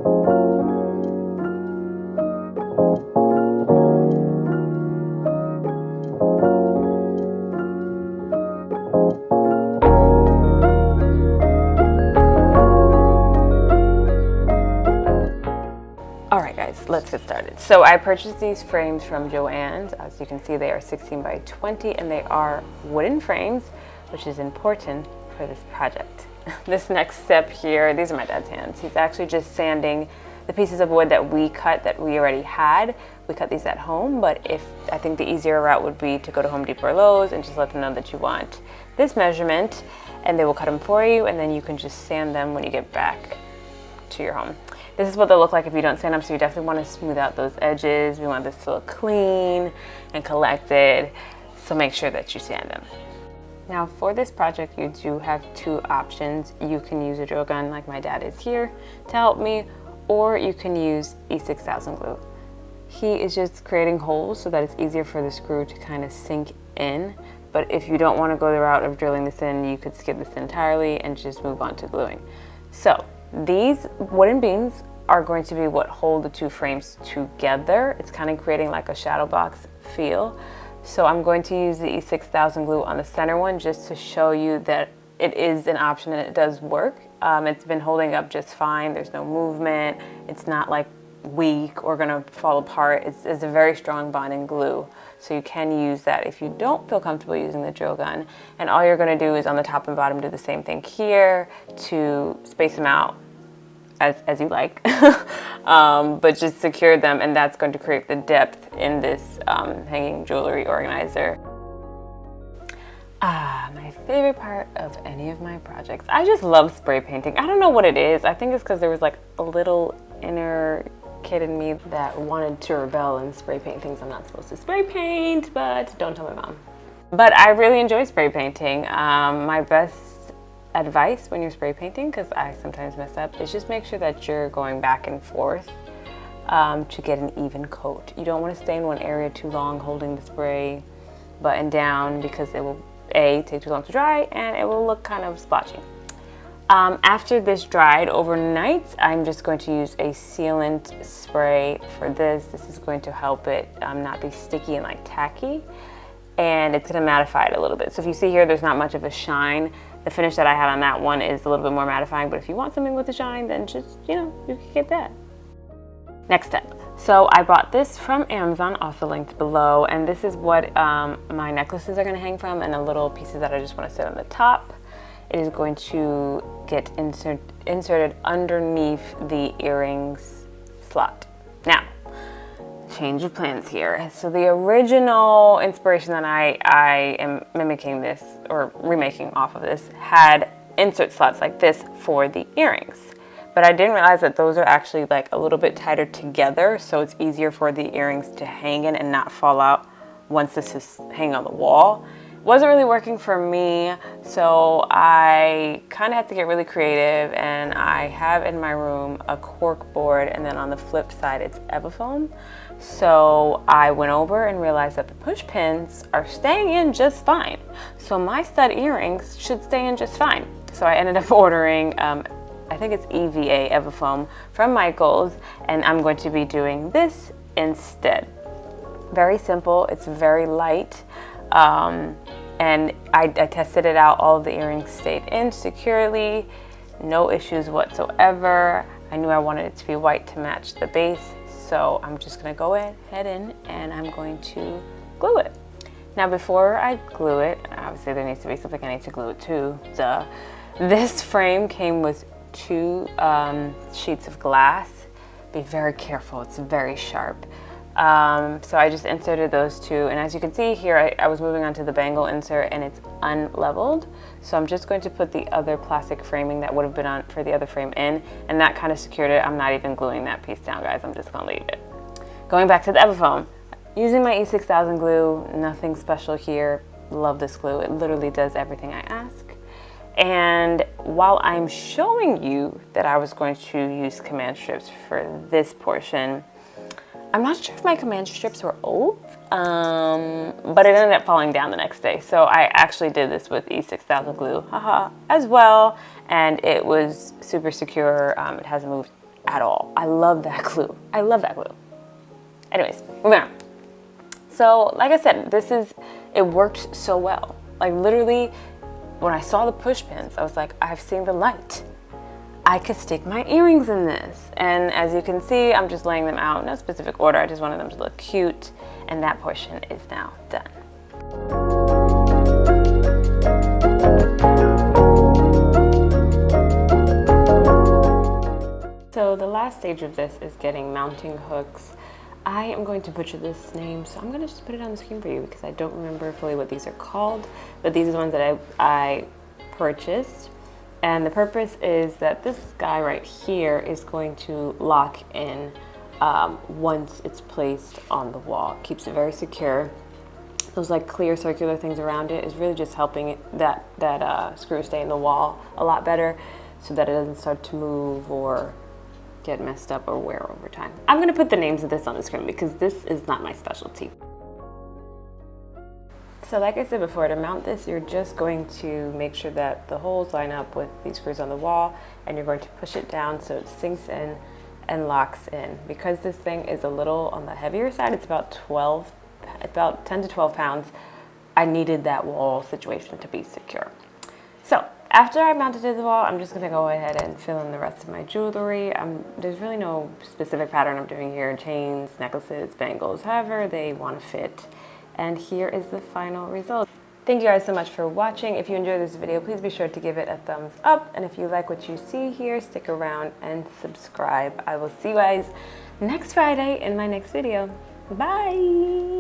Alright guys, let's get started. So I purchased these frames from Joann's. As you can see, they are 16 by 20 and they are wooden frames, which is important for this project. This next step here, these are my dad's hands. He's actually just sanding the pieces of wood that we cut that we already had. We cut these at home, but I think the easier route would be to go to Home Depot or Lowe's and just let them know that you want this measurement and they will cut them for you, and then you can just sand them when you get back to your home. This is what they'll look like if you don't sand them, so you definitely want to smooth out those edges. We want this to look clean and collected, so make sure that you sand them. Now for this project, you do have two options. You can use a drill gun like my dad is here to help me, or you can use E6000 glue. He is just creating holes so that it's easier for the screw to kind of sink in. But if you don't want to go the route of drilling this in, you could skip this entirely and just move on to gluing. So these wooden beams are going to be what hold the two frames together. It's kind of creating like a shadow box feel. So I'm going to use the E6000 glue on the center one just to show you that it is an option and it does work. It's been holding up just fine. There's no movement. It's not like weak or gonna fall apart. It's a very strong bonding glue. So you can use that if you don't feel comfortable using the drill gun. And all you're gonna do is on the top and bottom do the same thing here to space them out as you like, but just secure them, and that's going to create the depth in this hanging jewelry organizer. My favorite part of any of my projects. I just love spray painting. I don't know what it is. I think it's because there was like a little inner kid in me that wanted to rebel and spray paint things I'm not supposed to spray paint, but don't tell my mom. But I really enjoy spray painting. My best advice when you're spray painting, because I sometimes mess up, is just make sure that you're going back and forth to get an even coat. You don't want to stay in one area too long holding the spray button down, because it will take too long to dry and it will look kind of splotchy. After this dried overnight, I'm just going to use a sealant spray for this. This is going to help it not be sticky and like tacky, and it's going to mattify it a little bit. So if you see here, there's not much of a shine. The finish that I had on that one is a little bit more mattifying, but if you want something with a shine, then just, you can get that. Next step. So I bought this from Amazon, also linked below, and this is what my necklaces are going to hang from, and the little pieces that I just want to sit on the top. It is going to get inserted underneath the earrings slot. Now, change of plans here. So the original inspiration that I am mimicking this, or remaking off of this, had insert slots like this for the earrings. But I didn't realize that those are actually like a little bit tighter together, so it's easier for the earrings to hang in and not fall out once this is hanging on the wall. Wasn't really working for me, so I kind of had to get really creative, and I have in my room a cork board, and then on the flip side it's Evafoam. So I went over and realized that the push pins are staying in just fine. So my stud earrings should stay in just fine. So I ended up ordering, I think it's EVA Evafoam from Michaels, and I'm going to be doing this instead. Very simple, it's very light. And I tested it out. All of the earrings stayed in securely, no issues whatsoever. I knew I wanted it to be white to match the base, so I'm just gonna go ahead in and I'm going to glue it. Now before I glue it, obviously there needs to be something I need to glue it to. This frame came with two sheets of glass. Be very careful, it's very sharp. So I just inserted those two, and as you can see here, I was moving on to the bangle insert and it's unleveled. So I'm just going to put the other plastic framing that would have been on for the other frame in, and that kind of secured it. I'm not even gluing that piece down, guys. I'm just gonna leave it. Going back to the Evafoam, using my E6000 glue, nothing special here. Love this glue. It literally does everything I ask. And while I'm showing you that I was going to use command strips for this portion, I'm not sure if my command strips were old, but it ended up falling down the next day. So I actually did this with E6000 glue, as well, and it was super secure. It hasn't moved at all. I love that glue. I love that glue. Anyways, moving on. So like I said, it worked so well. Like literally, when I saw the push pins, I was like, I've seen the light. I could stick my earrings in this. And as you can see, I'm just laying them out in no specific order. I just wanted them to look cute. And that portion is now done. So the last stage of this is getting mounting hooks. I am going to butcher this name, so I'm going to just put it on the screen for you because I don't remember fully what these are called, but these are the ones that I purchased. And the purpose is that this guy right here is going to lock in once it's placed on the wall. Keeps it very secure. Those like clear circular things around it is really just helping that screw stay in the wall a lot better so that it doesn't start to move or get messed up or wear over time. I'm gonna put the names of this on the screen because this is not my specialty. So like I said before, to mount this, you're just going to make sure that the holes line up with these screws on the wall, and you're going to push it down so it sinks in and locks in. Because this thing is a little on the heavier side, it's about 10 to 12 pounds, I needed that wall situation to be secure. So after I mounted it to the wall, I'm just gonna go ahead and fill in the rest of my jewelry. There's really no specific pattern I'm doing here. Chains, necklaces, bangles, however they wanna fit. And here is the final result. Thank you guys so much for watching. If you enjoyed this video, please be sure to give it a thumbs up. And if you like what you see here, stick around and subscribe. I will see you guys next Friday in my next video. Bye.